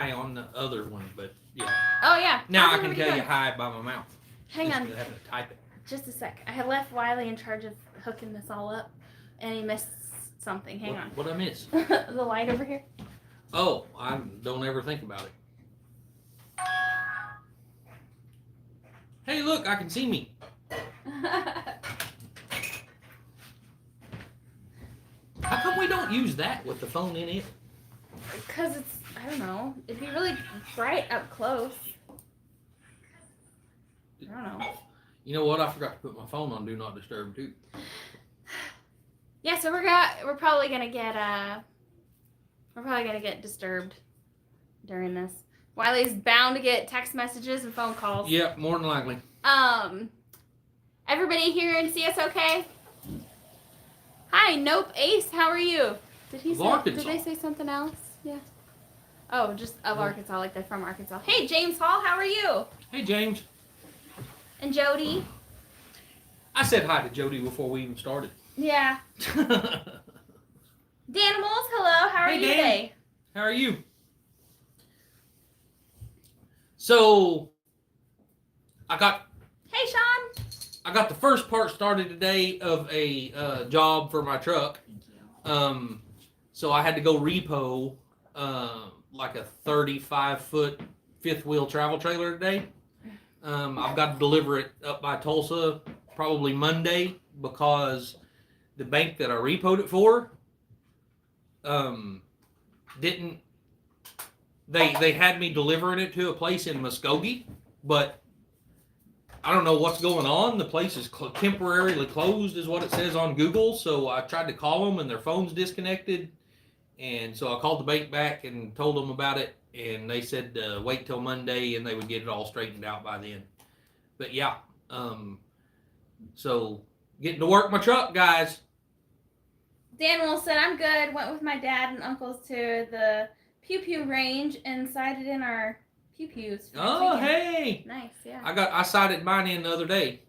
on the other one, but yeah. Oh, yeah. Now I can tell you hi by my mouth. Hang on. Having to type it. Just a sec. I had left Wiley in charge of hooking this all up, and he missed something. Hang on. What I miss? The light over here. Oh, I don't ever think about it. Hey, look, I can see me. How come we don't use that with the phone in it? Because it's, I don't know, it'd be really bright up close. I don't know. You know what? I forgot to put my phone on Do Not Disturb too. Yeah, so we're probably gonna get disturbed during this. Wiley's bound to get text messages and phone calls. Yep, more than likely. Everybody here in CS okay? Hi, Nope Ace, how are you? Did they say something else? Yeah. Oh, just of Arkansas, like they're from Arkansas. Hey, James Hall, how are you? Hey, James. And Jody. I said hi to Jody before we even started. Yeah. Danimals, hello, how are you Dan. today? How are you? So, Hey, Sean. I got the first part started today of a job for my truck. So I had to go repo like a 35-foot fifth wheel travel trailer today. I've got to deliver it up by Tulsa probably Monday because the bank that I repoed it for didn't. They had me delivering it to a place in Muskogee, but I don't know what's going on. The place is temporarily closed is what it says on Google. So I tried to call them and their phone's disconnected. And so I called the bank back and told them about it. And they said wait till Monday and they would get it all straightened out by then. But yeah, so getting to work my truck, guys. Daniel said, I'm good. Went with my dad and uncles to the Pew Pew range and sighted in our Pew Pews. Oh, hey. Nice, yeah. I sighted mine in the other day.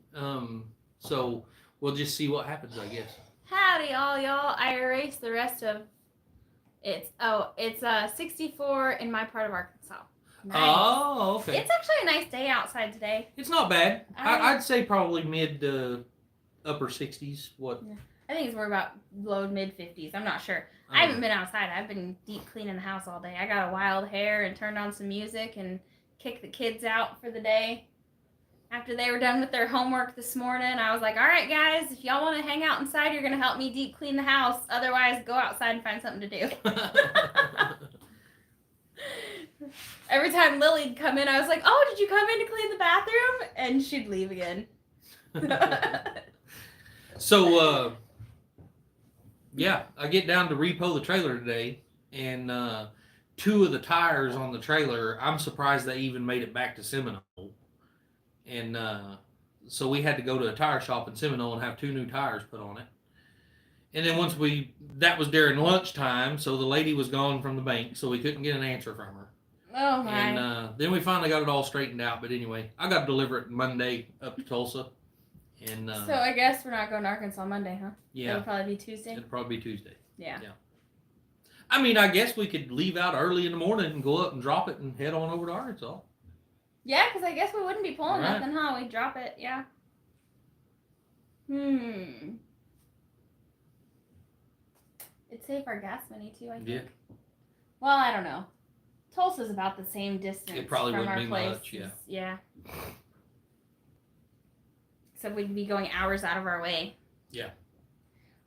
So we'll just see what happens, I guess. Howdy, all y'all. I erased the rest of it's 64 in my part of Arkansas. Nice. Oh, okay. It's actually a nice day outside today. It's not bad. I'd say probably mid to upper 60s. What? I think it's more about low mid 50s. I'm not sure. I haven't been outside. I've been deep cleaning the house all day. I got a wild hair and turned on some music and kicked the kids out for the day. After they were done with their homework this morning, I was like, all right, guys, if y'all want to hang out inside, you're going to help me deep clean the house. Otherwise, go outside and find something to do. Every time Lily'd come in, I was like, oh, did you come in to clean the bathroom? And she'd leave again. So, yeah, I get down to repo the trailer today, and 2 of the tires on the trailer, I'm surprised they even made it back to Seminole. And so we had to go to a tire shop in Seminole and have 2 new tires put on it. And then that was during lunchtime, so the lady was gone from the bank, so we couldn't get an answer from her. Oh, my. And then we finally got it all straightened out, but anyway, I got to deliver it Monday up to Tulsa. And so I guess we're not going to Arkansas Monday, huh? Yeah. It'll probably be Tuesday? It'll probably be Tuesday. Yeah. I mean, I guess we could leave out early in the morning and go up and drop it and head on over to Arkansas. Yeah, because I guess we wouldn't be pulling Right. nothing, huh? We'd drop it, yeah. It'd save our gas money, too, I think. Yeah. Well, I don't know. Tulsa's about the same distance It probably from wouldn't our be place. much, yeah. Yeah. So we'd be going hours out of our way. Yeah.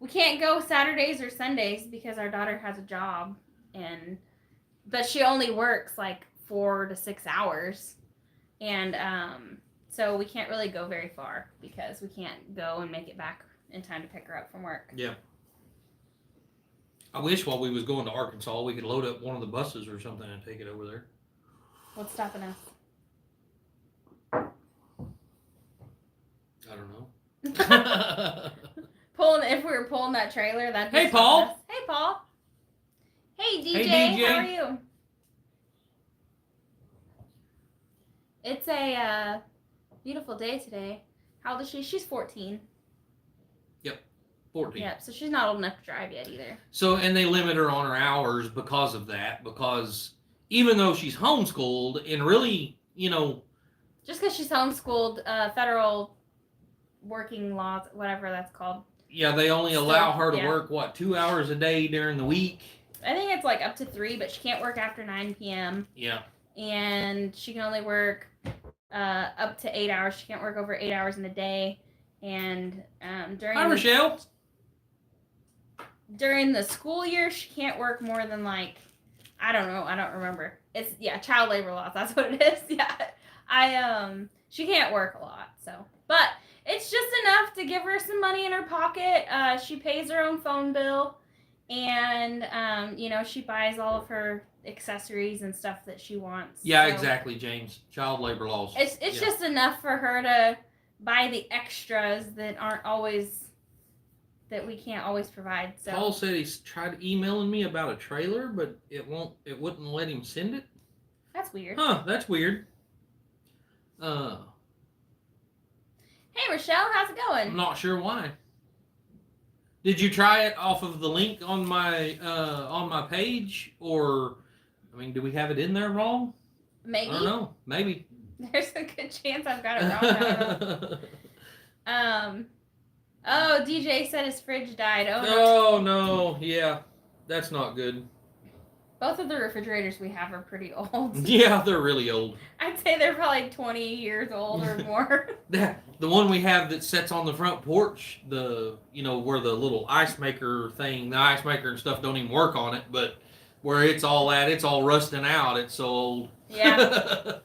We can't go Saturdays or Sundays because our daughter has a job, but she only works like 4 to 6 hours, and so we can't really go very far because we can't go and make it back in time to pick her up from work. Yeah. I wish while we was going to Arkansas we could load up one of the buses or something and take it over there. What's stopping us? I don't know. If we were pulling that trailer, that'd be Hey, Paul. us. Hey, Paul. Hey, DJ. Hey, DJ. How are you? It's a beautiful day today. How old is she? She's 14. 14. Yep, so she's not old enough to drive yet either. So, and they limit her on her hours because of that, because even though she's homeschooled, and really, Just because she's homeschooled, federal working laws, whatever that's called. yeah, they only allow her to yeah. work 2 hours a day during the week. I think it's like up to 3, but she can't work after 9 p.m. Yeah. And she can only work up to 8 hours. She can't work over 8 hours in a day. And Rochelle. During the school year, she can't work more than I don't know. I don't remember. It's child labor laws. That's what it is. Yeah, she can't work a lot. So, but it's just enough to give her some money in her pocket. She pays her own phone bill, and she buys all of her accessories and stuff that she wants. Yeah, so exactly, James. Child labor laws. It's just enough for her to buy the extras that aren't always that we can't always provide. So Paul said he's tried emailing me about a trailer, but it wouldn't let him send it. That's weird. Huh, that's weird. Hey Rochelle, how's it going? I'm not sure why. Did you try it off of the link on my page, or do we have it in there wrong? Maybe. I don't know. Maybe. There's a good chance I've got it wrong. I don't know. Oh, DJ said his fridge died. Oh no. Yeah, that's not good. Both of the refrigerators we have are pretty old. Yeah, they're really old. I'd say they're probably 20 years old or more. The one we have that sits on the front porch, where the little ice maker thing, the ice maker and stuff don't even work on it, but where it's all rusting out. It's so old. Yeah.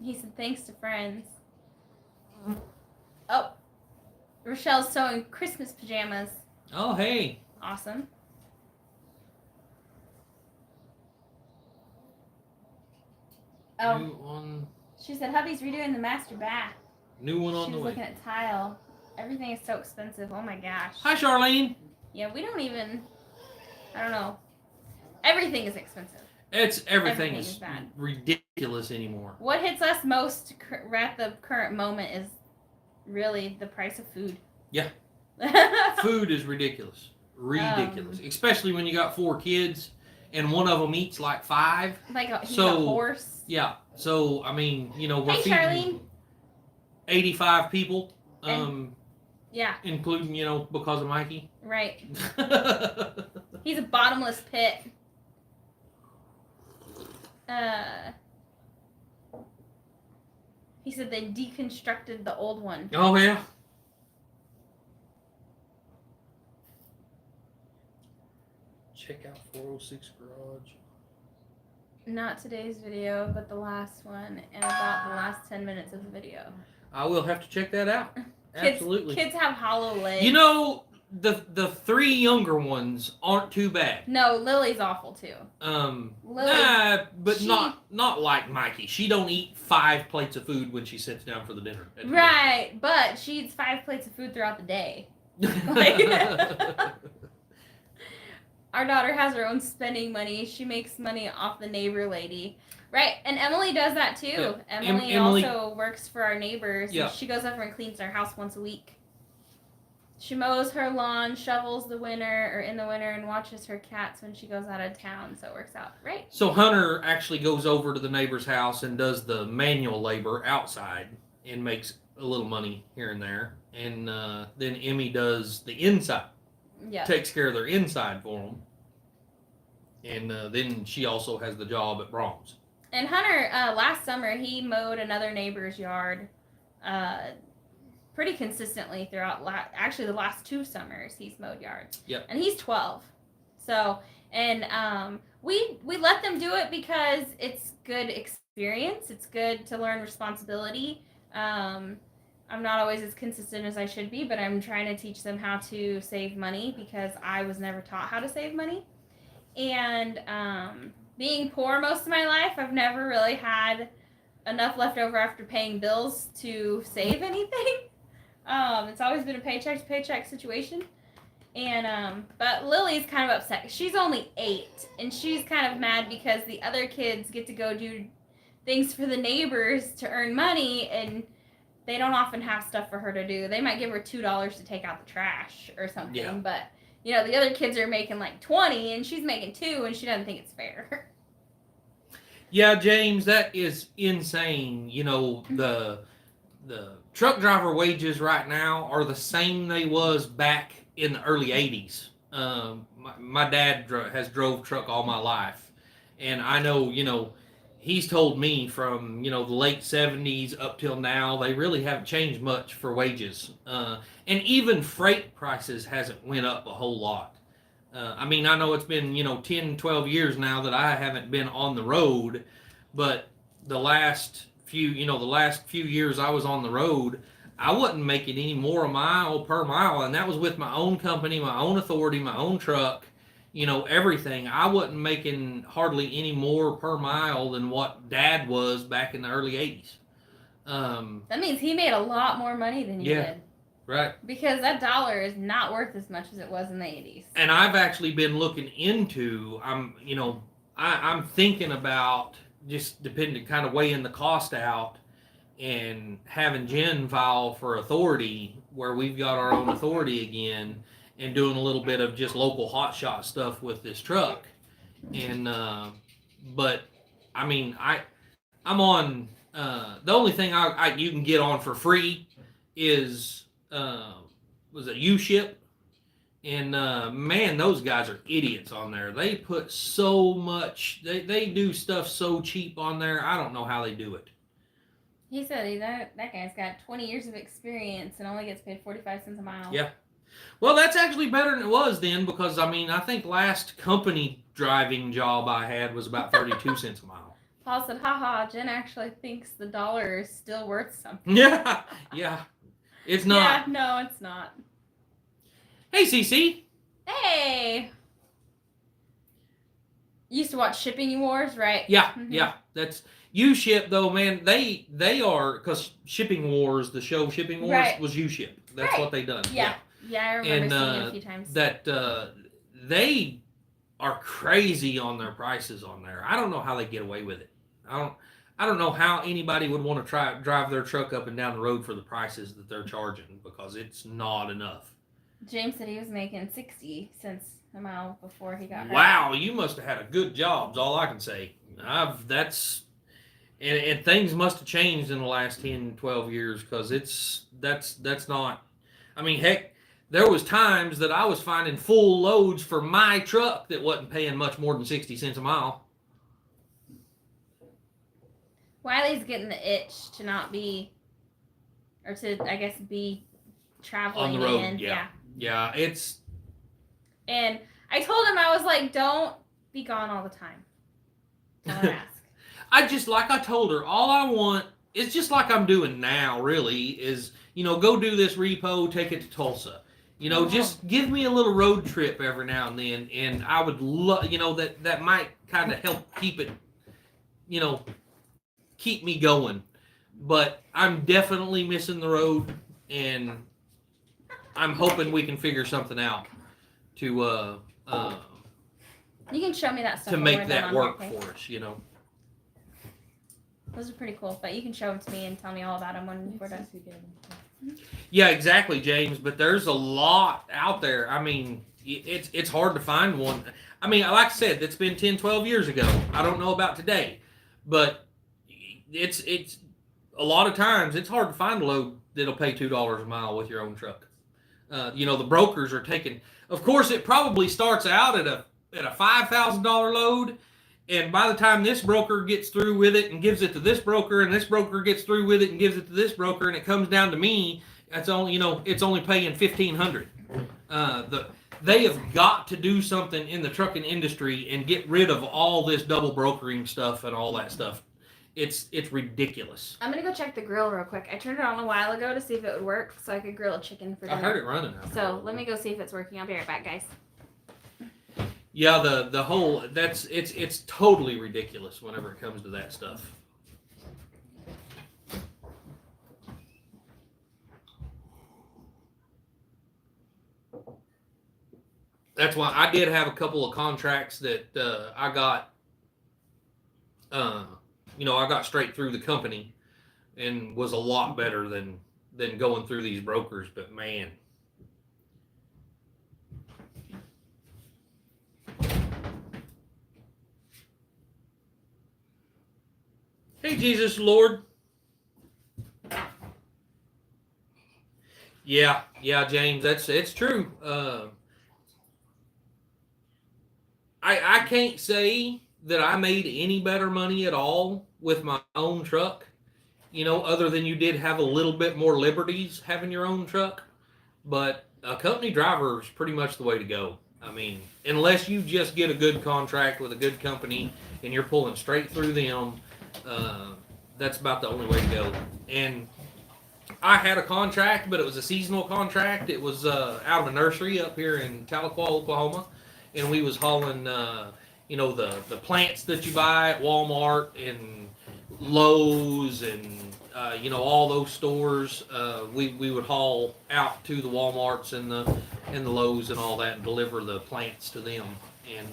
He said thanks to friends. Oh, Rochelle's sewing Christmas pajamas. Oh, hey. Awesome. Oh. New one. She said hubby's redoing the master bath. New one on the way. She was looking at tile. Everything is so expensive. Oh my gosh. Hi, Charlene. Yeah, we don't even. I don't know. Everything is expensive. Everything is bad. Ridiculous anymore. What hits us most at the current moment is really the price of food. Yeah. Food is ridiculous. Ridiculous. Especially when you got 4 kids and one of them eats like 5. Like he's a horse. Yeah. So, we're Hey, feeding Charlene. 85 people. Yeah. Including, because of Mikey. Right. He's a bottomless pit. He said they deconstructed the old one. Oh, yeah. Check out 406 Garage. Not today's video, but the last one, and about the last 10 minutes of the video. I will have to check that out. Absolutely. Kids have hollow legs. The 3 younger ones aren't too bad. No, Lily's awful too. But not like Mikey. She don't eat 5 plates of food when she sits down for the dinner. Right, but she eats 5 plates of food throughout the day. Our daughter has her own spending money. She makes money off the neighbor lady. Right, and Emily does that too. Yeah. Emily also works for our neighbors. Yeah. She goes over and cleans our house once a week. She mows her lawn, shovels in the winter, and watches her cats when she goes out of town, so it works out right. So Hunter actually goes over to the neighbor's house and does the manual labor outside and makes a little money here and there. And then Emmy does the inside. Yeah. Takes care of their inside for them. And then she also has the job at Brahms. And Hunter, last summer, he mowed another neighbor's yard pretty consistently throughout, actually the last 2 summers he's mowed yards. Yep. And he's 12. So, and we let them do it because it's good experience. It's good to learn responsibility. I'm not always as consistent as I should be, but I'm trying to teach them how to save money because I was never taught how to save money. And being poor most of my life, I've never really had enough left over after paying bills to save anything. It's always been a paycheck to paycheck situation. And but Lily's kind of upset. She's only 8, and she's kind of mad because the other kids get to go do things for the neighbors to earn money, and they don't often have stuff for her to do. They might give her $2 to take out the trash or something, but You know, the other kids are making like 20 and she's making 2 and she doesn't think it's fair. Yeah, James, that is insane. You know, the truck driver wages right now are the same they was back in the early 80s. My dad has drove truck all my life, and I know, you know, he's told me from, you know, the late 70s up till now, they really haven't changed much for wages. And even freight prices hasn't went up a whole lot. I mean, I know it's been, you know, 10, 12 years now that I haven't been on the road, but the last few years I was on the road, I wasn't making any more a mile per mile, and that was with my own company, my own authority, my own truck, you know, everything. I wasn't making hardly any more per mile than what Dad was back in the early 80s. That means he made a lot more money than you did. Right. Because that dollar is not worth as much as it was in the 80s. And I've actually been looking into, I'm thinking about just depending, kind of weighing the cost out and having Jen file for authority where we've got our own authority again and doing a little bit of just local hotshot stuff with this truck. And, but I mean, I'm on, the only thing you can get on for free is, was it U-Ship? And man, those guys are idiots on there. They put so much, they do stuff so cheap on there. I don't know how they do it. He said that guy's got 20 years of experience and only gets paid 45 cents a mile. Yeah. Well, that's actually better than it was then, because I mean, I think last company driving job I had was about 32 cents a mile. Paul said, haha, Jen actually thinks the dollar is still worth something. Yeah. It's not. Yeah, no, it's not. Hey, CC. Hey. You used to watch Shipping Wars, right? Yeah, yeah. That's U-Ship though, man. They are, because Shipping Wars, the show Shipping Wars was U-Ship. That's what they done. Yeah, I remember seeing it a few times. That they are crazy on their prices on there. I don't know how they get away with it. I don't know how anybody would want to drive their truck up and down the road for the prices that they're charging, because it's not enough. James said he was making 60 cents a mile before he got hurt. Wow, you must have had a good job, is all I can say. And things must have changed in the last 10, 12 years, because that's not, I mean, heck, there was times that I was finding full loads for my truck that wasn't paying much more than 60 cents a mile. Wiley's getting the itch to not be, or to, I guess, be traveling on the road. again. Yeah, it's. And I told him, I was like, don't be gone all the time. Don't ask. I told her, all I want is just like I'm doing now, really, is, you know, go do this repo, take it to Tulsa. You know, just give me a little road trip every now and then, and I would love, you know, that might kind of help keep it, you know, keep me going. But I'm definitely missing the road, and I'm hoping we can figure something out to you can show me that stuff to make that work for us, you know. Those are pretty cool, but you can show them to me and tell me all about them when we're done. Yeah, exactly, James. But there's a lot out there. I mean, it's hard to find one. I mean, like I said, it's been 10, 12 years ago. I don't know about today, but it's a lot of times it's hard to find a load that'll pay $2 a mile with your own truck. You know, the brokers are taking. Of course, it probably starts out at a $5,000 load, and by the time this broker gets through with it and gives it to this broker, and this broker gets through with it and gives it to this broker, and it comes down to me, that's only, you know, it's only paying $1,500. They have got to do something in the trucking industry and get rid of all this double brokering stuff and all that stuff. It's ridiculous. I'm gonna go check the grill real quick. I turned it on a while ago to see if it would work, so I could grill a chicken for dinner. I heard it running. So let me go see if it's working. I'll be right back, guys. Yeah, the whole it's totally ridiculous whenever it comes to that stuff. That's why I did have a couple of contracts that I got. You know, I got straight through the company, and was a lot better than going through these brokers. But man, Hey, Jesus Lord. Yeah, James, it's true. I can't say that I made any better money at all with my own truck. Other than you did have a little bit more liberties having your own truck. But a company driver is pretty much the way to go. I mean, unless you just get a good contract with a good company and you're pulling straight through them, uh, that's about the only way to go. And I had a contract, but it was a seasonal contract. It was out of a nursery up here in Tahlequah, Oklahoma, and we was hauling, the plants that you buy at Walmart and Lowe's and all those stores. We would haul out to the WalMarts and the Lowe's and all that and deliver the plants to them. And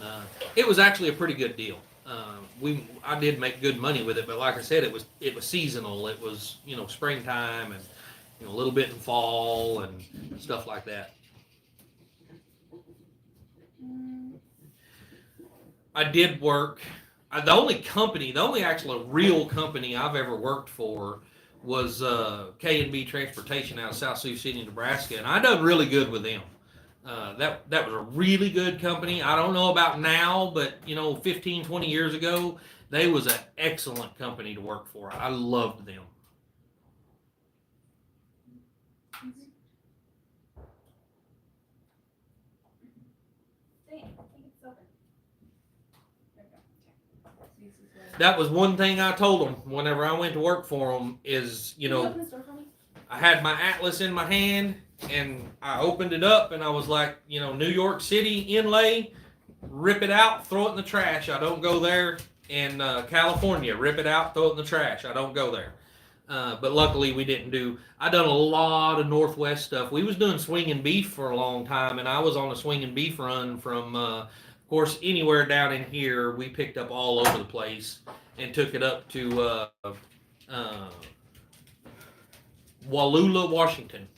it was actually a pretty good deal. I did make good money with it, but like I said, it was seasonal. It was springtime and a little bit in fall and stuff like that. I did work. The only actual real company I've ever worked for was K&B Transportation out of South Sioux City, Nebraska, and I done really good with them. That was a really good company. I don't know about now, but 15, 20 years ago, they was an excellent company to work for. I loved them. That was one thing I told them whenever I went to work for them is, I had my atlas in my hand and I opened it up and I was like, New York City inlay, rip it out, throw it in the trash. I don't go there. And California, rip it out, throw it in the trash. I don't go there. But luckily we didn't I done a lot of Northwest stuff. We was doing swinging beef for a long time, and I was on a swinging beef run from, of course, anywhere down in here. We picked up all over the place and took it up to Wallula, Washington.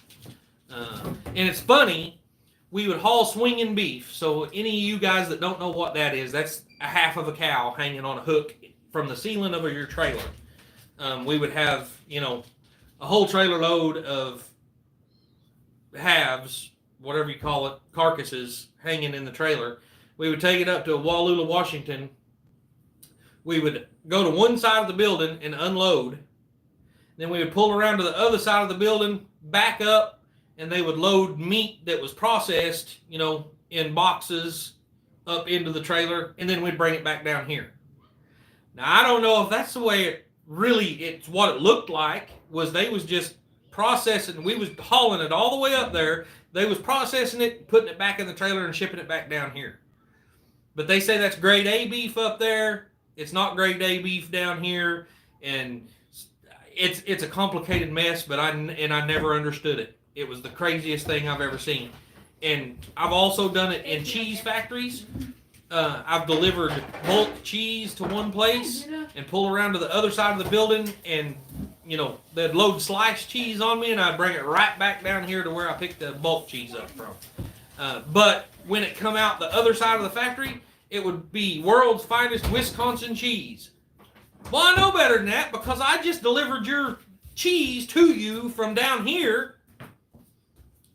And it's funny, we would haul swinging beef. So any of you guys that don't know what that is, that's a half of a cow hanging on a hook from the ceiling of your trailer. We would have, a whole trailer load of halves, whatever you call it, carcasses hanging in the trailer. We would take it up to Wallula, Washington. We would go to one side of the building and unload. Then we would pull around to the other side of the building, back up, and they would load meat that was processed, in boxes up into the trailer, and then we'd bring it back down here. Now, I don't know if that's the way it's what it looked like, was they was just processing. We was hauling it all the way up there. They was processing it, putting it back in the trailer, and shipping it back down here. But they say that's grade A beef up there. It's not grade A beef down here, and it's a complicated mess. But I never understood it. It was the craziest thing I've ever seen. And I've also done it in cheese factories. I've delivered bulk cheese to one place and pull around to the other side of the building, and they'd load sliced cheese on me, and I'd bring it right back down here to where I picked the bulk cheese up from. But when it come out the other side of the factory, it would be world's finest Wisconsin cheese. Well, I know better than that, because I just delivered your cheese to you from down here,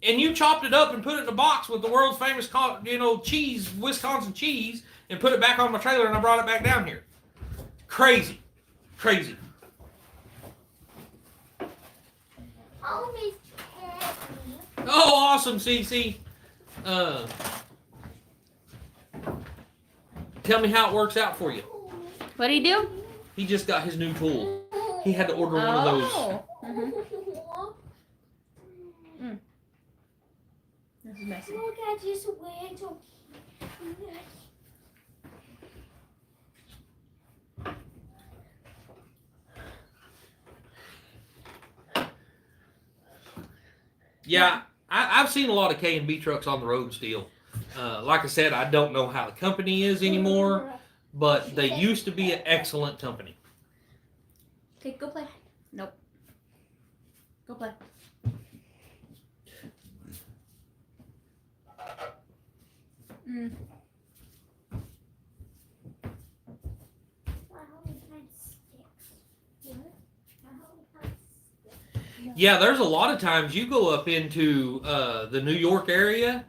and you chopped it up and put it in a box with the world's famous, cheese, Wisconsin cheese, and put it back on my trailer, and I brought it back down here. Crazy. Oh, awesome, CC. Tell me how it works out for you. What'd he do? He just got his new tool. He had to order one of those. Mm-hmm. This is messy. Look, I just went to... Yeah, I've seen a lot of K&B trucks on the road still. Like I said, I don't know how the company is anymore, but they used to be an excellent company. Okay, go play. Nope. Go play. I only had 6. Yeah, there's a lot of times you go up into the New York area.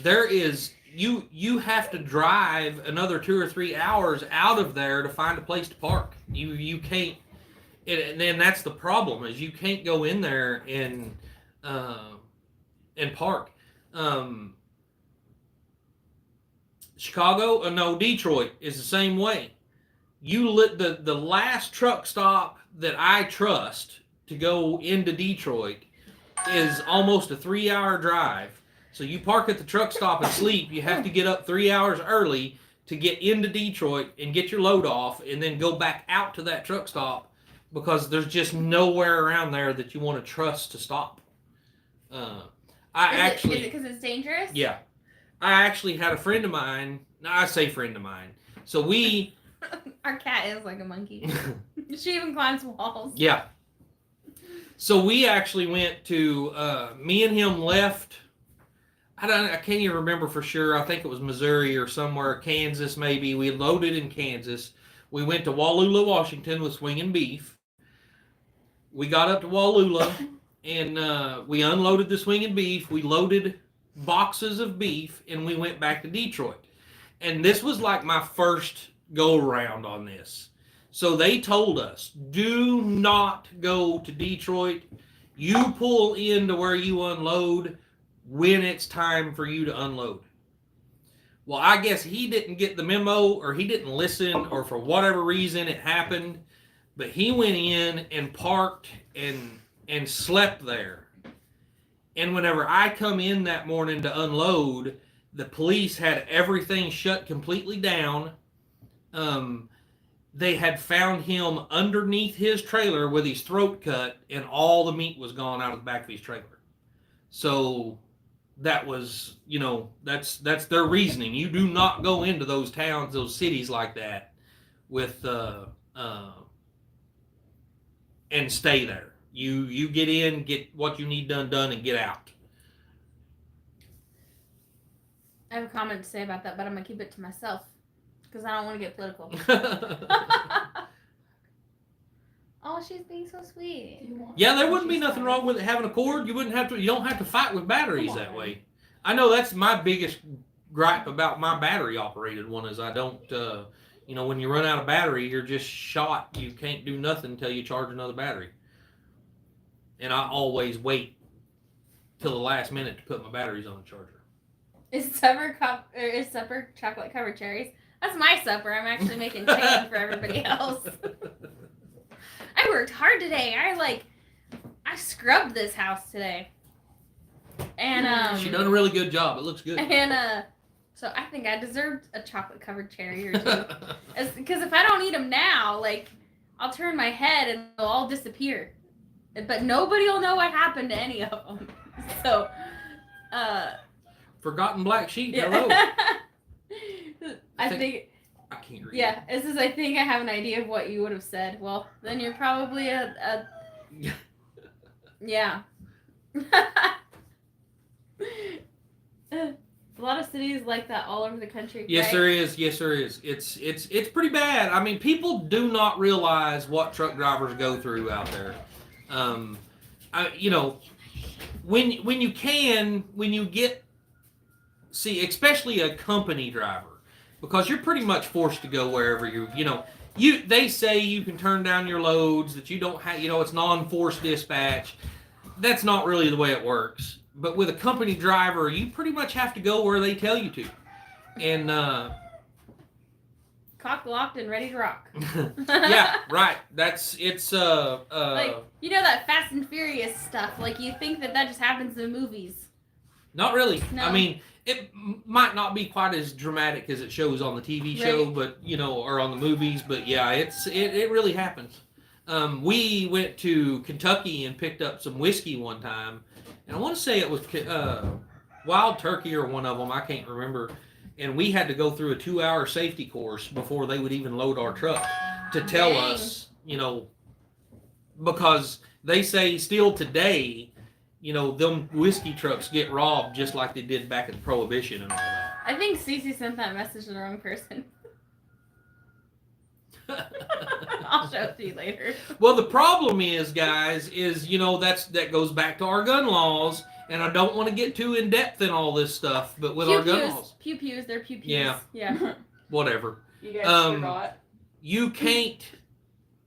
There is you have to drive another 2 or 3 hours out of there to find a place to park. You can't, and then that's the problem is you can't go in there and park. Chicago, no, Detroit is the same way. You lit the last truck stop that I trust to go into Detroit is almost a 3-hour drive. So you park at the truck stop and sleep. You have to get up 3 hours early to get into Detroit and get your load off, and then go back out to that truck stop because there's just nowhere around there that you want to trust to stop. Is it because it's dangerous? Yeah. I actually had a friend of mine. I say friend of mine. So we. Our cat is like a monkey. She even climbs walls. Yeah. So we actually went to. Me and him left. I can't even remember for sure. I think it was Missouri or somewhere, Kansas maybe. We loaded in Kansas. We went to Wallula, Washington with swinging beef. We got up to Wallula and we unloaded the swinging beef. We loaded boxes of beef and we went back to Detroit. And this was like my first go around on this. So they told us, do not go to Detroit. You pull into where you unload when it's time for you to unload. Well, I guess he didn't get the memo or he didn't listen or for whatever reason it happened. But he went in and parked and slept there. And whenever I come in that morning to unload, the police had everything shut completely down. They had found him underneath his trailer with his throat cut, and all the meat was gone out of the back of his trailer. So that was, that's their reasoning. You do not go into those towns, those cities like that with and stay there. You get in, get what you need done, and get out. I have a comment to say about that, but I'm going to keep it to myself because I don't want to get political. Oh, she's being so sweet. Yeah, there wouldn't be nothing wrong with having a cord. You don't have to fight with batteries that way. I know that's my biggest gripe about my battery operated one is I don't, when you run out of battery, you're just shot. You can't do nothing until you charge another battery. And I always wait till the last minute to put my batteries on the charger. Is supper chocolate covered cherries? That's my supper. I'm actually making chicken for everybody else. I worked hard today. I scrubbed this house today. And she done a really good job. It looks good. And so I think I deserved a chocolate covered cherry or two. Because if I don't eat them now, I'll turn my head and they'll all disappear. But nobody will know what happened to any of them. So, forgotten black sheep. Yeah. Hello. I think I can't read. Yeah, this is. I think I have an idea of what you would have said. Well, then you're probably a yeah. A lot of cities like that all over the country. Yes, right? there is. Yes, there is. It's pretty bad. I mean, people do not realize what truck drivers go through out there. When you get, especially a company driver, because you're pretty much forced to go wherever they say you can turn down your loads, that you don't have, it's non-forced dispatch. That's not really the way it works. But with a company driver, you pretty much have to go where they tell you to. And cock locked and ready to rock. Yeah, right. That Fast and Furious stuff. You think that just happens in movies. Not really. No. I mean, it might not be quite as dramatic as it shows on the TV show, right. But or on the movies. But yeah, it really happens. We went to Kentucky and picked up some whiskey one time, and I want to say it was Wild Turkey or one of them. I can't remember. And we had to go through a 2-hour safety course before they would even load our truck to tell Dang. us, because they say still today, them whiskey trucks get robbed just like they did back at Prohibition and all that. I think Cece sent that message to the wrong person. I'll show it to you later. Well, the problem is, guys, that goes back to our gun laws, and I don't want to get too in depth in all this stuff, but with our gun laws, pews, they're pews. Yeah. Yeah. Whatever. You guys forgot. You can't.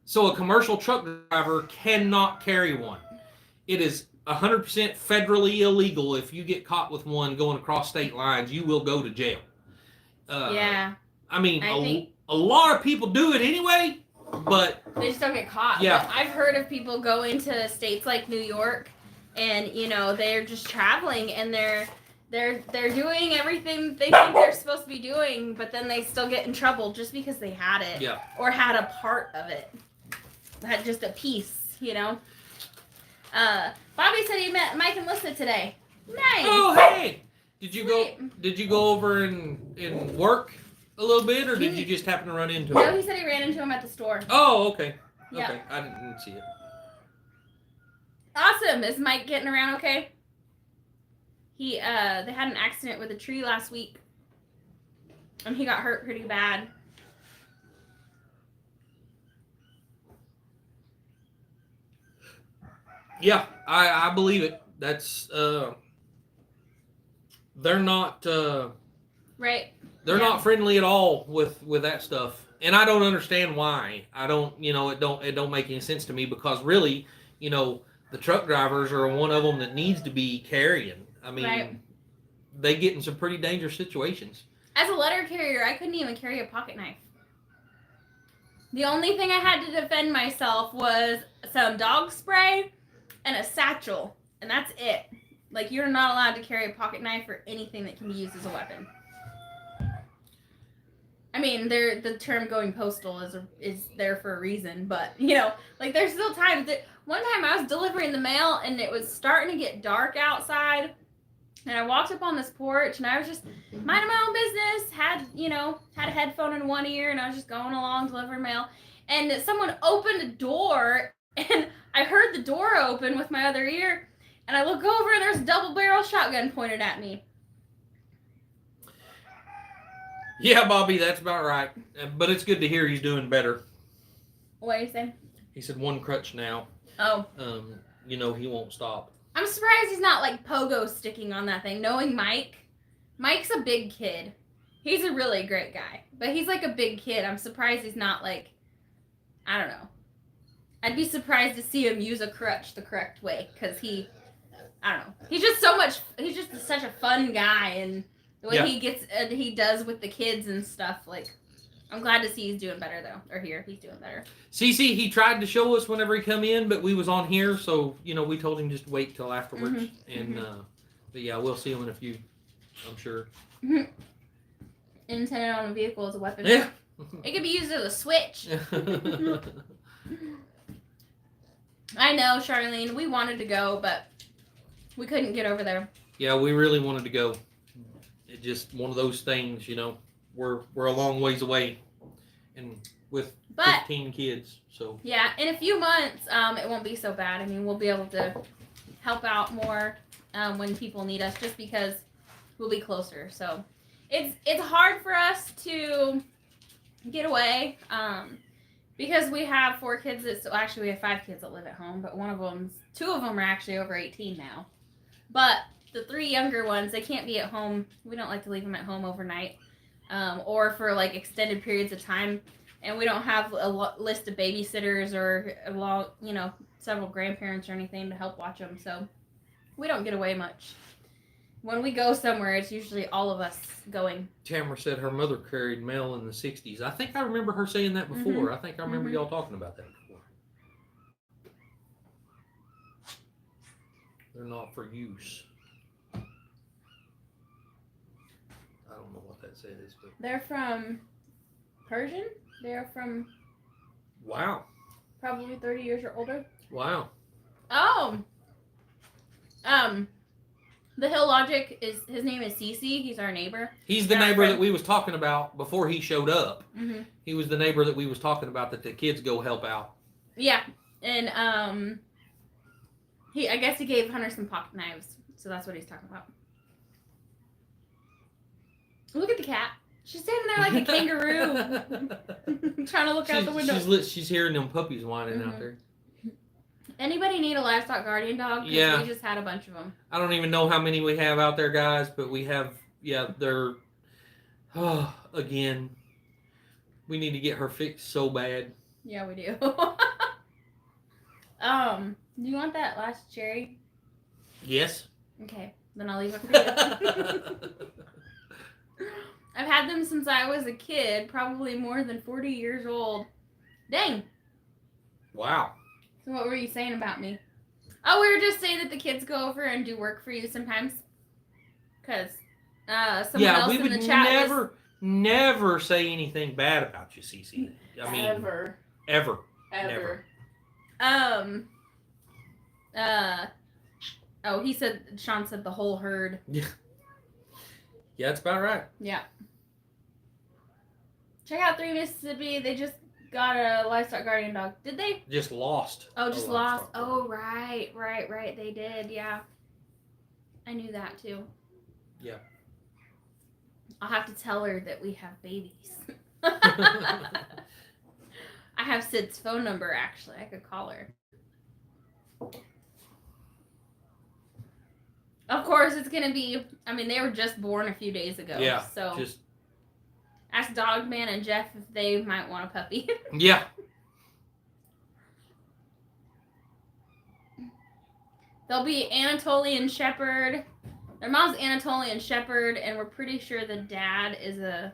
So a commercial truck driver cannot carry one. It is 100% federally illegal. If you get caught with one going across state lines, you will go to jail. Yeah. I mean, a lot of people do it anyway, but they just don't get caught. Yeah. But I've heard of people go into states like New York, and they're just traveling, and they're doing everything they think they're supposed to be doing, but then they still get in trouble just because they had it, Yeah. or had a part of it, had just a piece, Bobby said he met Mike and Lissa today. Nice. Oh, hey! Did you Sweet. go over and work a little bit, or did you just happen to run into No, him? he said he ran into him at the store. Oh, okay. Yeah. Okay, I didn't see it. Awesome. Is Mike getting around okay? They had an accident with a tree last week, and he got hurt pretty bad. Yeah, I believe it. That's they're not Right. they're not friendly at all with that stuff, and I don't understand why. I don't it don't make any sense to me, because really the truck drivers are one of them that needs to be carrying. I mean, Right. They get in some pretty dangerous situations. As a letter carrier, I couldn't even carry a pocket knife. The only thing I had to defend myself was some dog spray and a satchel, and that's it. Like, you're not allowed to carry a pocket knife or anything that can be used as a weapon. I mean, the term going postal is there for a reason, but there's still times that one time I was delivering the mail and it was starting to get dark outside, and I walked up on this porch and I was just minding my own business, had a headphone in one ear, and I was just going along delivering mail, and someone opened a door, and I heard the door open with my other ear, and I look over and there's a double barrel shotgun pointed at me. Yeah, Bobby, that's about right. But it's good to hear he's doing better. What are you saying? He said one crutch now. Oh. He won't stop. I'm surprised he's not like pogo sticking on that thing. Knowing Mike's a big kid. He's a really great guy, but he's like a big kid. I'm surprised he's not like, I don't know. I'd be surprised to see him use a crutch the correct way, because I don't know. He's just such a fun guy, and the way he does with the kids and stuff, like, I'm glad to see he's doing better though, or he's doing better. CC, he tried to show us whenever he come in, but we was on here, so we told him just wait till afterwards, but yeah, we'll see him in a few, I'm sure. Intended on a vehicle as a weapon. Yeah. It could be used as a switch. I know, Charlene, we wanted to go, but we couldn't get over there. Yeah, we really wanted to go. It just one of those things, we're a long ways away, and with 15 kids, so. Yeah, in a few months, it won't be so bad. I mean, we'll be able to help out more when people need us, just because we'll be closer. So it's hard for us to get away because we have 4 kids. Actually, we have 5 kids that live at home, but 2 of them are actually over 18 now. But the 3 younger ones, they can't be at home. We don't like to leave them at home overnight or for like extended periods of time. And we don't have a list of babysitters or several grandparents or anything to help watch them. So we don't get away much. When we go somewhere, it's usually all of us going. Tamara said her mother carried mail in the 60s. I think I remember her saying that before. I think I remember y'all talking about that before. They're not for use. I don't know what that says, but They're from Persian. They're from wow, probably 30 years or older. wow. Oh, the Hill Logic his name is Cece. He's our neighbor. He's the neighbor that we was talking about before he showed up. Mm-hmm. He was the neighbor that we was talking about that the kids go help out. Yeah, and I guess he gave Hunter some pocket knives, so that's what he's talking about. Look at the cat. She's standing there like a kangaroo, trying to look out the window. She's hearing them puppies whining out there. Anybody need a livestock guardian dog? Yeah. We just had a bunch of them. I don't even know how many we have out there, guys, but we have, they're, again, we need to get her fixed so bad. Yeah, we do. Do you want that last cherry? Yes. Okay, then I'll leave it for you. I've had them since I was a kid, probably more than 40 years old. Dang. Wow. So what were you saying about me? Oh, we were just saying that the kids go over and do work for you sometimes. Because someone else in the chat never say anything bad about you, Cece. I mean, ever. Never. He said, Sean said the whole herd. Yeah. Yeah, that's about right. Yeah. Check out 3 Mississippi. They just got a livestock guardian dog. Did they? Just lost. Oh, just lost. Oh, right. They did, yeah. I knew that too. Yeah. I'll have to tell her that we have babies. I have Sid's phone number, actually. I could call her. Of course, it's going to be, they were just born a few days ago. Yeah. So ask Dogman and Jeff if they might want a puppy. Yeah. They'll be Anatolian Shepherd. Their mom's Anatolian Shepherd, and we're pretty sure the dad is a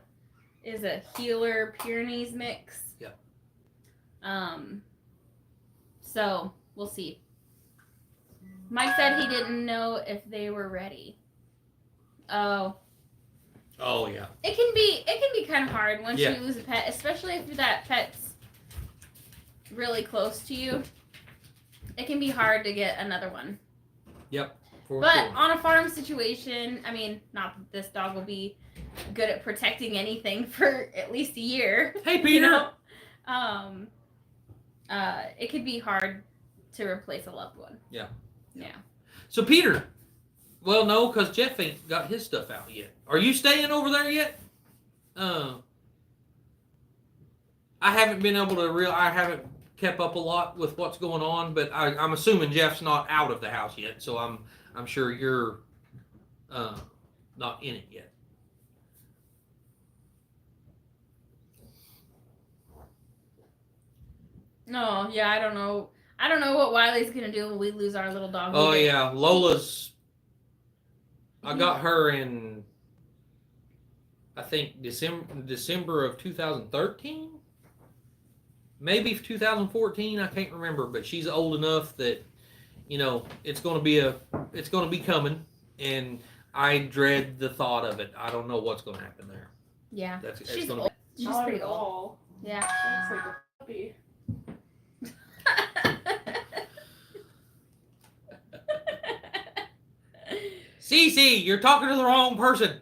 Heeler Pyrenees mix. Yeah. So we'll see. Mike said he didn't know if they were ready. Oh. Oh yeah. It can be kind of hard once you lose a pet, especially if that pet's really close to you. It can be hard to get another one. Yep. But on a farm situation, not that this dog will be good at protecting anything for at least a year. Hey, Peter. It could be hard to replace a loved one. Yeah. Yeah. So Peter, well, no, because Jeff ain't got his stuff out yet. Are you staying over there yet? I haven't been able to I haven't kept up a lot with what's going on, but I'm assuming Jeff's not out of the house yet, so I'm sure you're not in it yet. No, yeah, I don't know. I don't know what Wiley's gonna do when we lose our little dog. Oh yeah, Lola's. I got her in, I think December of 2013, maybe 2014. I can't remember, but she's old enough that it's going to be coming, and I dread the thought of it. I don't know what's going to happen there. Yeah, She's old. She's pretty old. Yeah, looks like a puppy. Cece, you're talking to the wrong person.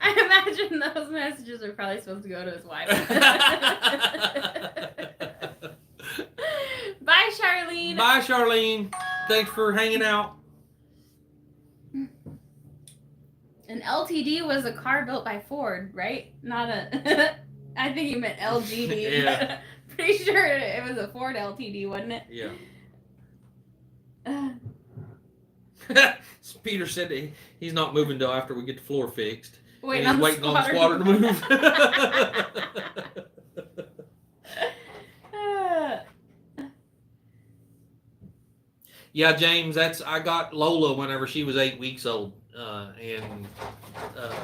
I imagine those messages are probably supposed to go to his wife. Bye, Charlene. Bye, Charlene. Thanks for hanging out. An LTD was a car built by Ford, right? Not a... I think you meant LGD. Yeah. Pretty sure it was a Ford LTD, wasn't it? Yeah. Peter said that he's not moving till after we get the floor fixed. Waiting on the squatter to move. Yeah, James, I got Lola whenever she was 8 weeks old, and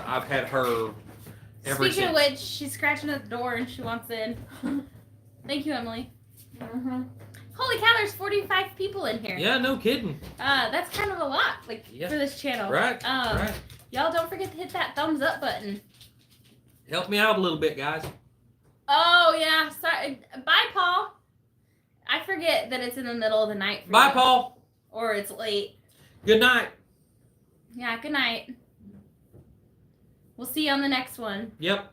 I've had her ever Speaking since. of which, she's scratching at the door and she wants in. Thank you, Emily. Mm-hmm. Holy cow, there's 45 people in here. Yeah, no kidding. That's kind of a lot, for this channel. Right, right. Y'all don't forget to hit that thumbs up button. Help me out a little bit, guys. Oh, yeah. Sorry. Bye, Paul. I forget that it's in the middle of the night for Bye, you. Paul. Or it's late. Good night. Yeah, good night. We'll see you on the next one. Yep.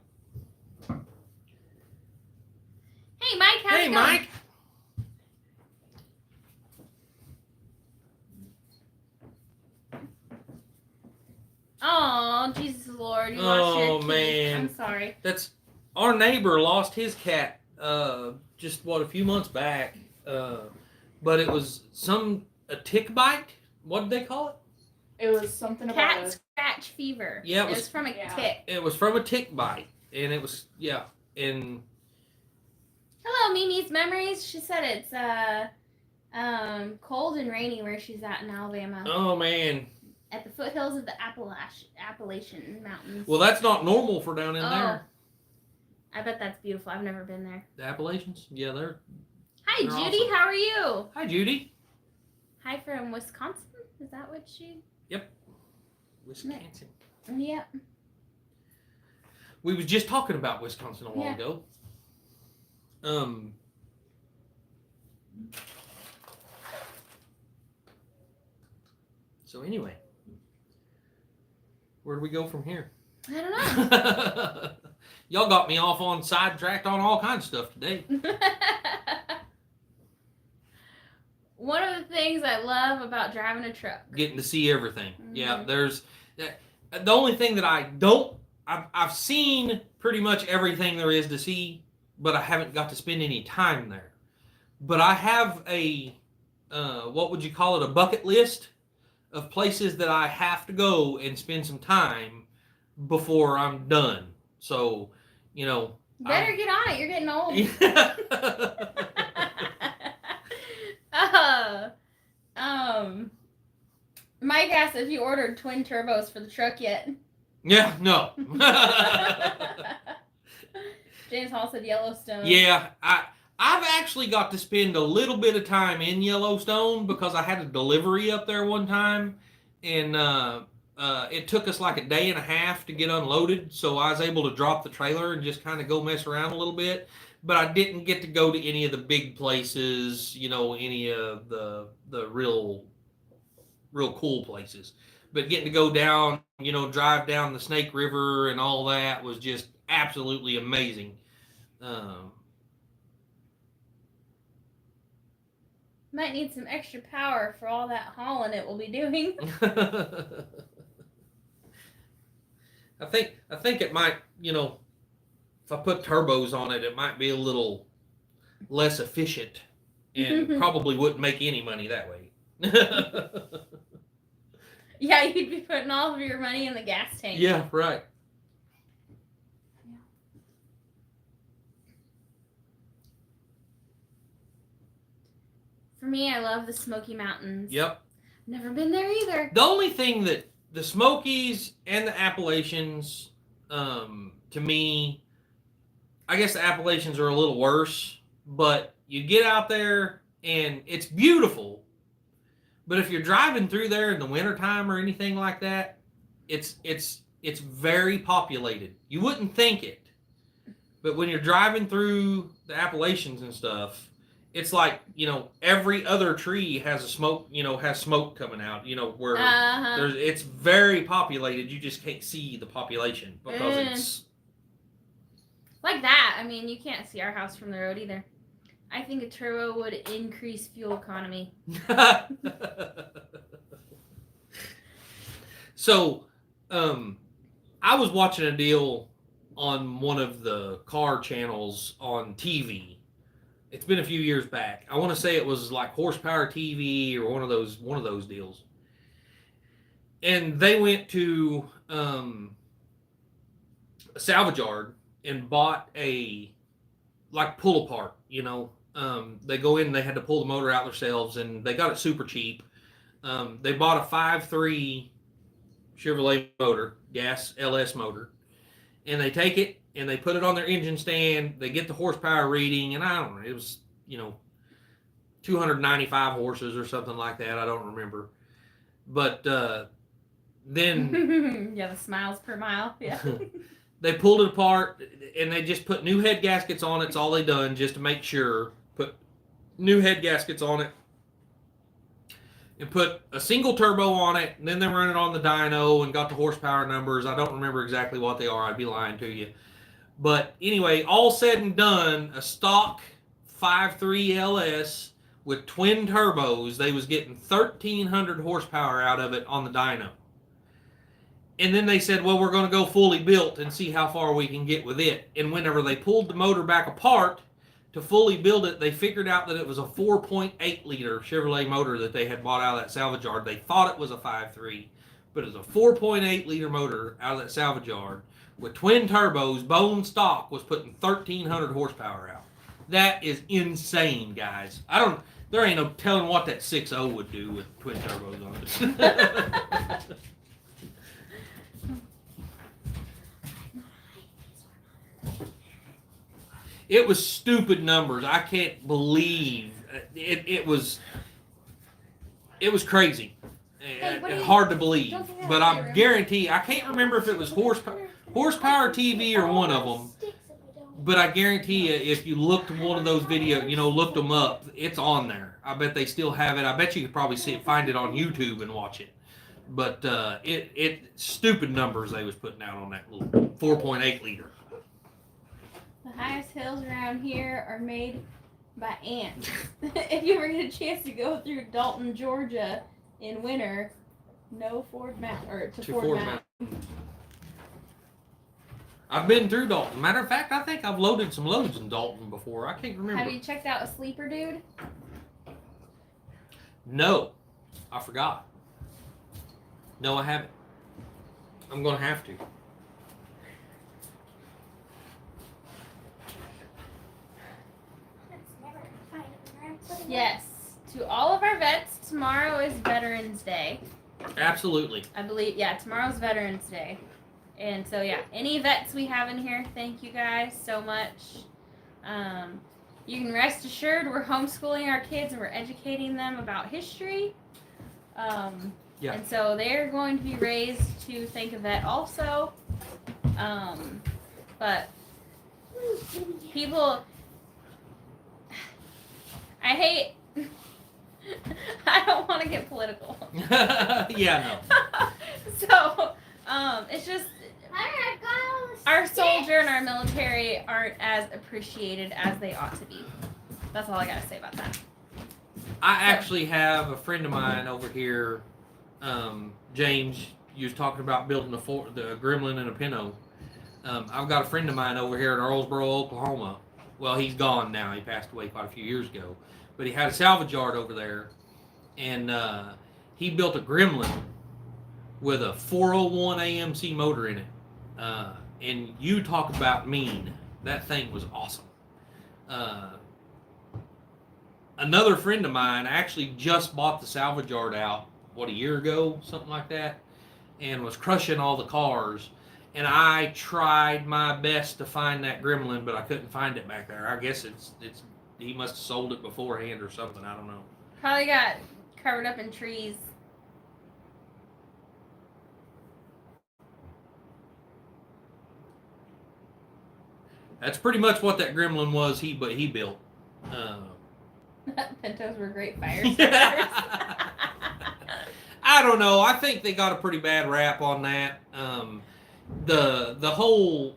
Hey, Mike. How's it going? Mike. Oh, Jesus Lord, you lost your Oh, teeth. man. I'm sorry. That's our neighbor lost his cat just a few months back. But it was a tick bite. What did they call it? It was something about Cat it. scratch fever. Yeah, it was from a tick. It was from a tick bite, and it was and Hello, Mimi's Memories. She said it's cold and rainy where she's at in Alabama. oh man. At the foothills of the Appalachian Mountains. Well, that's not normal for down in there. I bet that's beautiful. I've never been there. The Appalachians? Yeah, they're. Hi, They're Judy. awesome. How are you? Hi, Judy. Hi from Wisconsin. Is that what she? Wisconsin. Yep. We was just talking about Wisconsin a while Yeah. ago. So anyway, where do we go from here? I don't know. Y'all got me off on sidetracked on all kinds of stuff today. One of the things I love about driving a truck. Getting to see everything. Mhm. Yeah, there's the only thing that I've seen pretty much everything there is to see, but I haven't got to spend any time there. But I have a what would you call it, a bucket list of places that I have to go and spend some time before I'm done. So, Better get on it. You're getting old. Mike asked if you ordered twin turbos for the truck yet. Yeah, no. James Hall said Yellowstone. Yeah, I've actually got to spend a little bit of time in Yellowstone because I had a delivery up there one time, and it took us like a day and a half to get unloaded, so I was able to drop the trailer and just kind of go mess around a little bit. But I didn't get to go to any of the big places, any of the real cool places. But getting to go down, drive down the Snake River and all that was just absolutely amazing. Might need some extra power for all that hauling it will be doing. I think it might, if I put turbos on it, it might be a little less efficient and probably wouldn't make any money that way. Yeah, you'd be putting all of your money in the gas tank. Yeah, right. For me, I love the Smoky Mountains. Yep. Never been there either. The only thing that the Smokies and the Appalachians, to me, I guess the Appalachians are a little worse, but you get out there and it's beautiful. But if you're driving through there in the wintertime or anything like that, it's very populated. You wouldn't think it. But when you're driving through the Appalachians and stuff, it's like, every other tree has smoke coming out, where it's very populated. You just can't see the population because it's like that. I mean, you can't see our house from the road either. I think a turbo would increase fuel economy. So, I was watching a deal on one of the car channels on TV. It's been a few years back. I want to say it was like Horsepower TV or one of those deals. And they went to a salvage yard and bought a pull apart, they go in, they had to pull the motor out themselves, and they got it super cheap. They bought a 5.3 Chevrolet motor, gas LS motor, and they take it and they put it on their engine stand. They get the horsepower reading, and I don't know, it was 295 horses or something like that. I don't remember, but then yeah, the miles per mile. Yeah. They pulled it apart and they just put new head gaskets on it. It's all they done just to make sure. Put new head gaskets on it and put a single turbo on it. And then they run it on the dyno and got the horsepower numbers. I don't remember exactly what they are. I'd be lying to you. But anyway, all said and done, a stock 5.3 LS with twin turbos, they was getting 1,300 horsepower out of it on the dyno. And then they said, well, we're going to go fully built and see how far we can get with it. And whenever they pulled the motor back apart to fully build it, they figured out that it was a 4.8 liter Chevrolet motor that they had bought out of that salvage yard. They thought it was a 5.3, but it was a 4.8 liter motor out of that salvage yard with twin turbos. Bone stock was putting 1,300 horsepower out. That is insane, guys. There ain't no telling what that 6.0 would do with twin turbos on it. It was stupid numbers. I can't believe it was crazy. Hard to believe. But I guarantee, I can't remember if it was horsepower TV or one of them. But I guarantee you, if you looked one of those videos, looked them up, it's on there. I bet they still have it. I bet you could probably find it on YouTube and watch it. But it stupid numbers they was putting out on that little 4.8 liter. The highest hills around here are made by ants. If you ever get a chance to go through Dalton, Georgia in winter, no Ford Mountain, or to Ford Mountain. I've been through Dalton. Matter of fact, I think I've loaded some loads in Dalton before. I can't remember. Have you checked out a sleeper dude? No, I forgot. No, I haven't. I'm going to have to. Yes. To all of our vets, tomorrow is Veterans Day. Absolutely. I believe, tomorrow's Veterans Day. And so, any vets we have in here, thank you guys so much. You can rest assured we're homeschooling our kids and we're educating them about history. And so they're going to be raised to thank a vet also. But people, I don't want to get political. Yeah, no. So, it's just, our soldier and our military aren't as appreciated as they ought to be. That's all I gotta say about that. I actually have a friend of mine over here, James. You was talking about building the Gremlin and a Pinto. I've got a friend of mine over here in Earlsboro, Oklahoma. Well, he's gone now. He passed away quite a few years ago. But he had a salvage yard over there, and he built a Gremlin with a 401 AMC motor in it. And you talk about mean. That thing was awesome. Another friend of mine actually just bought the salvage yard out, a year ago, something like that, and was crushing all the cars. And I tried my best to find that Gremlin, but I couldn't find it back there. I guess it's he must have sold it beforehand or something. I don't know. Probably got covered up in trees. That's pretty much what that Gremlin was. He built. Pintos were great fire starters. I don't know. I think they got a pretty bad rap on that. The whole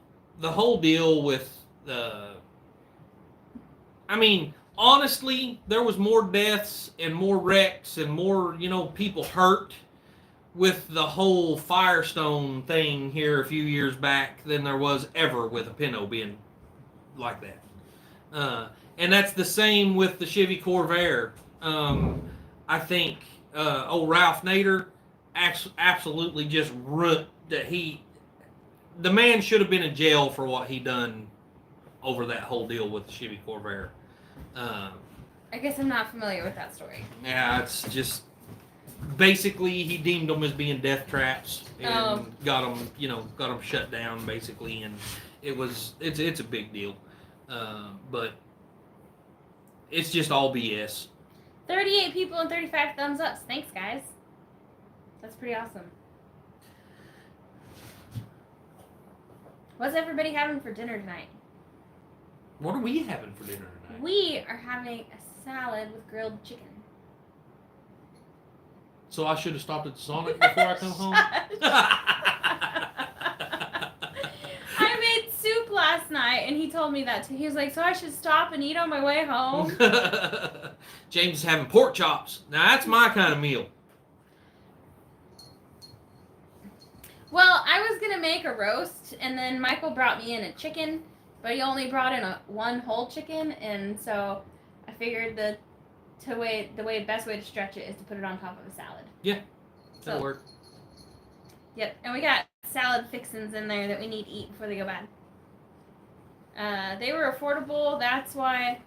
deal with I mean, honestly, there was more deaths and more wrecks and more, people hurt with the whole Firestone thing here a few years back than there was ever with a Pinto being like that. And that's the same with the Chevy Corvair. I think old Ralph Nader absolutely just ruined that. The man should have been in jail for what he done over that whole deal with the Chevy Corvair. I guess I'm not familiar with that story. Yeah, it's just basically he deemed them as being death traps and got them shut down basically, and it's a big deal. But it's just all BS. 38 people and 35 thumbs ups. Thanks, guys. That's pretty awesome. What's everybody having for dinner tonight? What are we having for dinner tonight? We are having a salad with grilled chicken. So I should have stopped at the Sonic before I come home? I made soup last night, and he told me that too. He was like, so I should stop and eat on my way home? James is having pork chops. Now, that's my kind of meal. Well, I was gonna make a roast, and then Michael brought me in a chicken, but he only brought in one whole chicken, and so I figured the best way to stretch it is to put it on top of a salad. Yeah, that'll work. Yep, and we got salad fixins in there that we need to eat before they go bad. They were affordable. That's why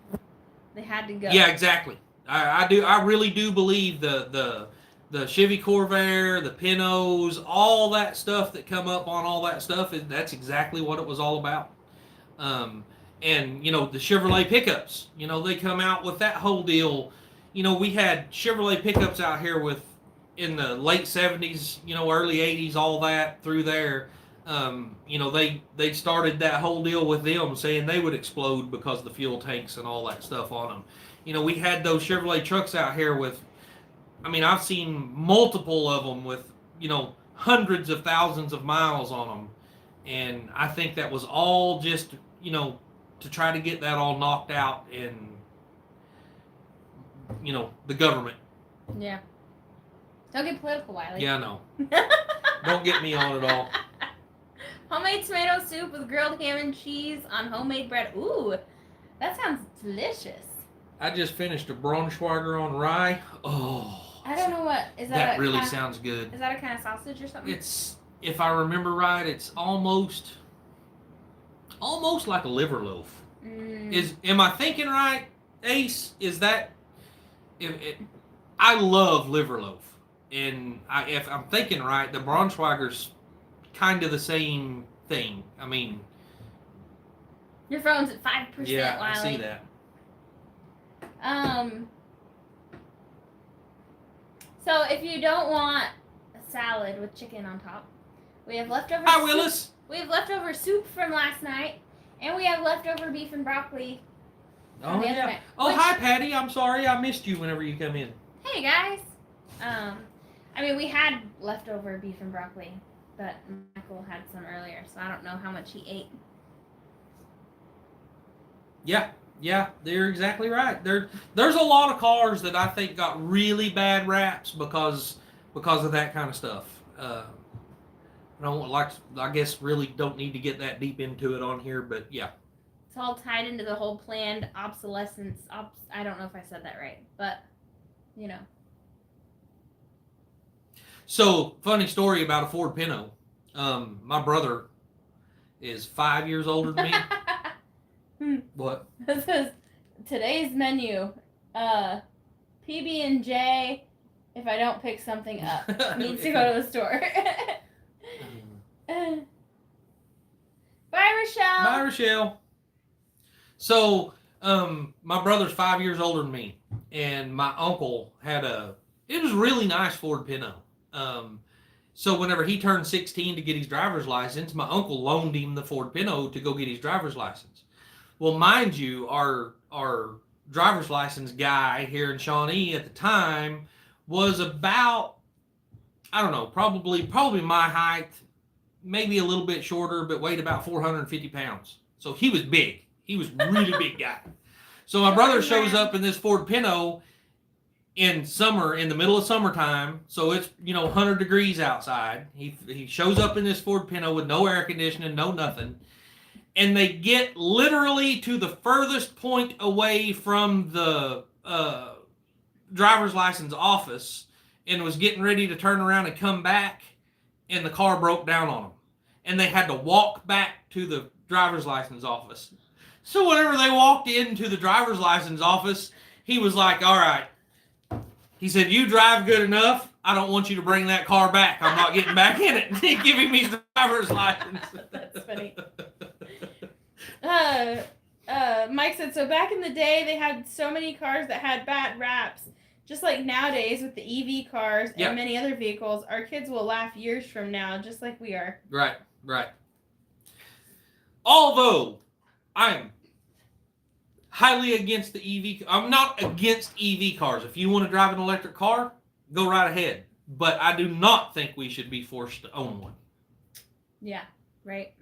they had to go. Yeah, exactly. I really do believe the Chevy Corvair, the Pintos, all that stuff that come up on all that stuff, that's exactly what it was all about. And, you know, the Chevrolet pickups, you know, they come out with that whole deal. You know, we had Chevrolet pickups out here in the late 70s, you know, early 80s, all that through there. You know, they started that whole deal with them saying they would explode because of the fuel tanks and all that stuff on them. You know, we had those Chevrolet trucks out here with, I mean, I've seen multiple of them with, you know, hundreds of thousands of miles on them. And I think that was all just, you know, to try to get that all knocked out in, you know, the government. Yeah. Don't get political, Wiley. Yeah, I know. Don't get me on at all. Homemade tomato soup with grilled ham and cheese on homemade bread. Ooh, that sounds delicious. I just finished a Braunschweiger on rye. Oh. I don't know what is that. That really sounds good. Is that a kind of sausage or something? It's, if I remember right, it's almost like a liver loaf. Am I thinking right, Ace? Is that? I love liver loaf, and if I'm thinking right, the Braunschweiger's kind of the same thing. I mean, your phone's at 5%. Yeah, Wiley. I see that. So if you don't want a salad with chicken on top, we have leftover. Hi, soup. Willis. We have leftover soup from last night, and we have leftover beef and broccoli. Oh yeah. Oh, hi, Patty. I'm sorry I missed you whenever you come in. Hey guys. I mean, we had leftover beef and broccoli, but Michael had some earlier, so I don't know how much he ate. Yeah, they're exactly right. There's a lot of cars that I think got really bad raps because of that kind of stuff. I don't like. I guess really don't need to get that deep into it on here, but yeah. It's all tied into the whole planned obsolescence. I don't know if I said that right, but you know. So, funny story about a Ford Pinto. My brother is 5 years older than me. What? This is today's menu. PB&J, if I don't pick something up, needs to go to the store. Bye, Rochelle. Bye, Rochelle. So, my brother's 5 years older than me, and my uncle had it was a really nice Ford Pinto. So whenever he turned 16 to get his driver's license, my uncle loaned him the Ford Pinto to go get his driver's license. Well, mind you, our driver's license guy here in Shawnee at the time was about, I don't know, probably my height, maybe a little bit shorter, but weighed about 450 pounds. So he was big. He was a really big guy. So my brother shows up in this Ford Pinto in summer, in the middle of summertime, so it's 100 degrees outside. He shows up in this Ford Pinto with no air conditioning, no nothing, and they get literally to the furthest point away from the driver's license office, and was getting ready to turn around and come back, and the car broke down on them, and they had to walk back to the driver's license office. So whenever they walked into the driver's license office, he was like, "All right." He said, "You drive good enough. I don't want you to bring that car back. I'm not getting back in it." Give him his driver's license. That's funny. Mike said, so back in the day, they had so many cars that had bad raps. Just like nowadays with the EV cars and many other vehicles, our kids will laugh years from now, just like we are. Right. Although, I'm highly against the EV. I'm not against EV cars. If you want to drive an electric car, go right ahead. But I do not think we should be forced to own one. Yeah, right.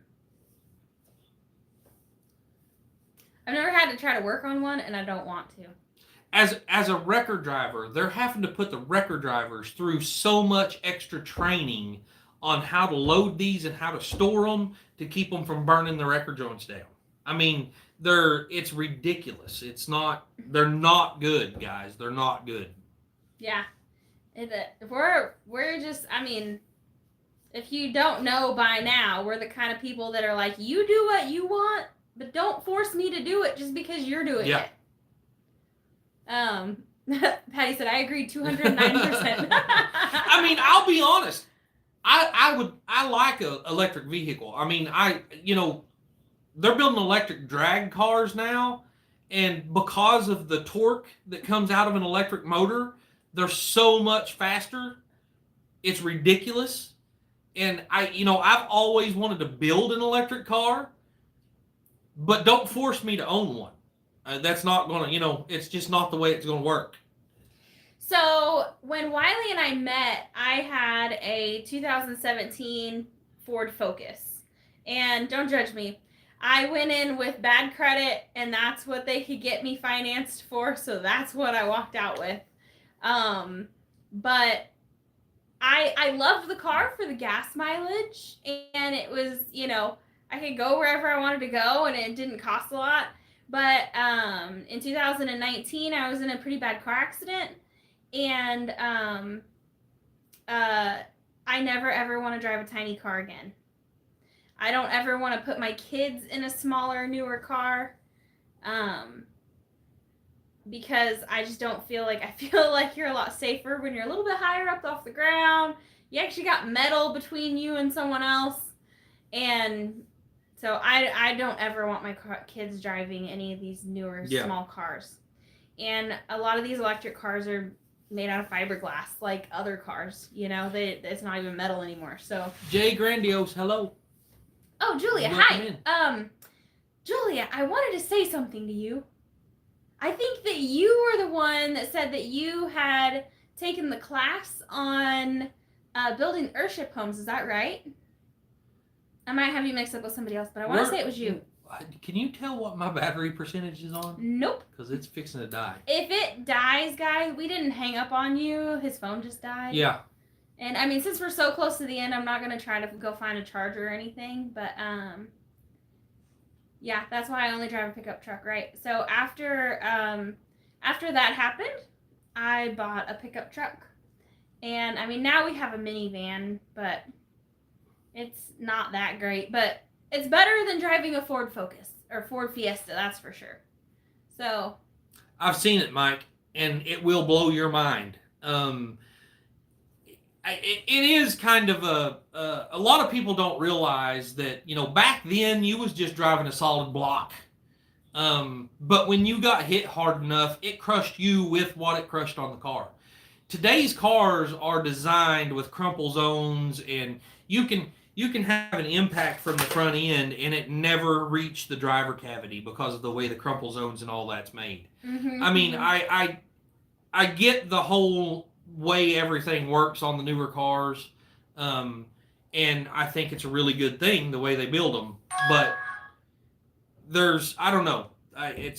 I've never had to try to work on one, and I don't want to. As a record driver, they're having to put the record drivers through so much extra training on how to load these and how to store them to keep them from burning the wrecker joints down. I mean, it's ridiculous. They're not good, guys. They're not good. Yeah. We're just, I mean, if you don't know by now, we're the kind of people that are like, you do what you want, but don't force me to do it just because you're doing it. Patty said, I agree 209%. I mean, I'll be honest. I like an electric vehicle. I mean, they're building electric drag cars now, and because of the torque that comes out of an electric motor, they're so much faster. It's ridiculous. And I've always wanted to build an electric car, but don't force me to own one. That's not going to, it's just not the way it's going to work. So when Wiley and I met, I had a 2017 Ford Focus. And don't judge me. I went in with bad credit, and that's what they could get me financed for, so that's what I walked out with. But I loved the car for the gas mileage, and it was, I could go wherever I wanted to go, and it didn't cost a lot. But in 2019, I was in a pretty bad car accident, and I never ever want to drive a tiny car again. I don't ever want to put my kids in a smaller, newer car, because I just don't feel like, you're a lot safer when you're a little bit higher up off the ground. You actually got metal between you and someone else, and so I don't ever want my kids driving any of these newer, small cars. And a lot of these electric cars are made out of fiberglass, like other cars. It's not even metal anymore. So Jay Grandiose, hello. Oh, Julia, hi. Julia, I wanted to say something to you. I think that you were the one that said that you had taken the class on building earthship homes. Is that right? I might have you mixed up with somebody else, but I want to say it was you. Can you tell what my battery percentage is on? Nope. Because it's fixing to die. If it dies, guys, we didn't hang up on you. His phone just died. Yeah. And, I mean, since we're so close to the end, I'm not going to try to go find a charger or anything. But, yeah, that's why I only drive a pickup truck, right? So after that happened, I bought a pickup truck. And, I mean, now we have a minivan, but it's not that great. But it's better than driving a Ford Focus or Ford Fiesta, that's for sure. So I've seen it, Mike, and it will blow your mind. It is kind of a lot of people don't realize that, back then you was just driving a solid block. But when you got hit hard enough, it crushed you with what it crushed on the car. Today's cars are designed with crumple zones, and you can have an impact from the front end and it never reach the driver cavity because of the way the crumple zones and all that's made. Mm-hmm. I mean, I get the whole way everything works on the newer cars, and I think it's a really good thing the way they build them. But I don't know. I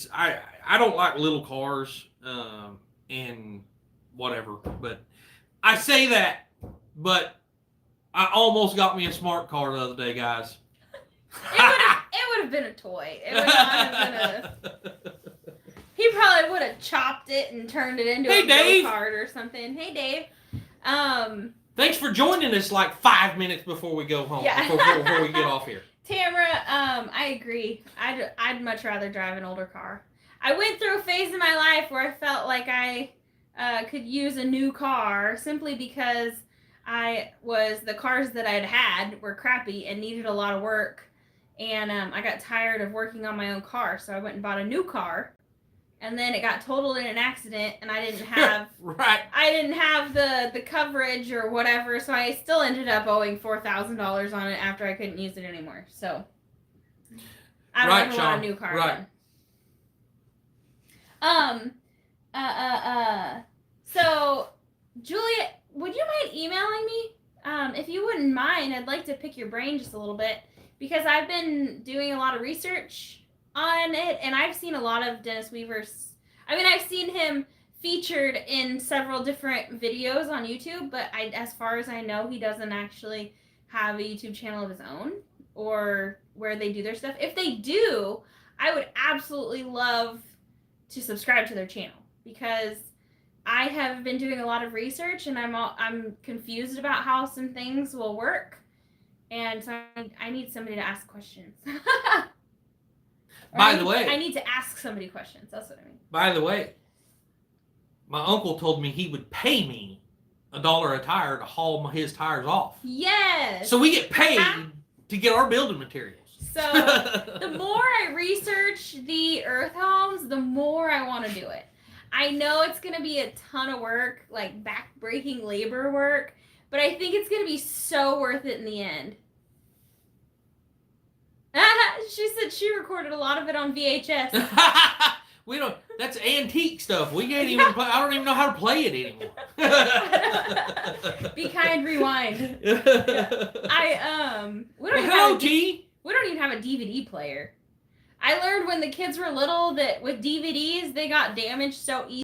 don't like little cars, and whatever. But I say that, but I almost got me a smart car the other day, guys. It would have been a toy. It would not have been He probably would have chopped it and turned it into a go-kart or something. Hey, Dave. Thanks for joining us like 5 minutes before we go home. Yeah. Before we get off here. Tamara, I agree. I'd much rather drive an older car. I went through a phase in my life where I felt like I could use a new car simply because the cars that I'd had were crappy and needed a lot of work. And I got tired of working on my own car, so I went and bought a new car. And then it got totaled in an accident, and I didn't have I didn't have the coverage or whatever, so I still ended up owing $4,000 on it after I couldn't use it anymore. So I don't ever want a new car again. So Julia, would you mind emailing me? If you wouldn't mind, I'd like to pick your brain just a little bit, because I've been doing a lot of research on it, and I've seen a lot of Dennis Weaver's. I mean, I've seen him featured in several different videos on YouTube, but as far as I know, he doesn't actually have a YouTube channel of his own or where they do their stuff. If they do, I would absolutely love to subscribe to their channel because I have been doing a lot of research and I'm confused about how some things will work, and so I need somebody to ask questions. By the way, I need to ask somebody questions. That's what I mean. By the way, my uncle told me he would pay me $1 a tire to haul his tires off. Yes. So we get paid to get our building materials. So the more I research the earth homes, the more I want to do it. I know it's going to be a ton of work, like back-breaking labor work, but I think it's going to be so worth it in the end. She said she recorded a lot of it on VHS. We don't. That's antique stuff. We can't even. I don't even know how to play it anymore. Be kind, rewind. We don't even have a DVD player. I learned when the kids were little that with DVDs they got damaged so easily.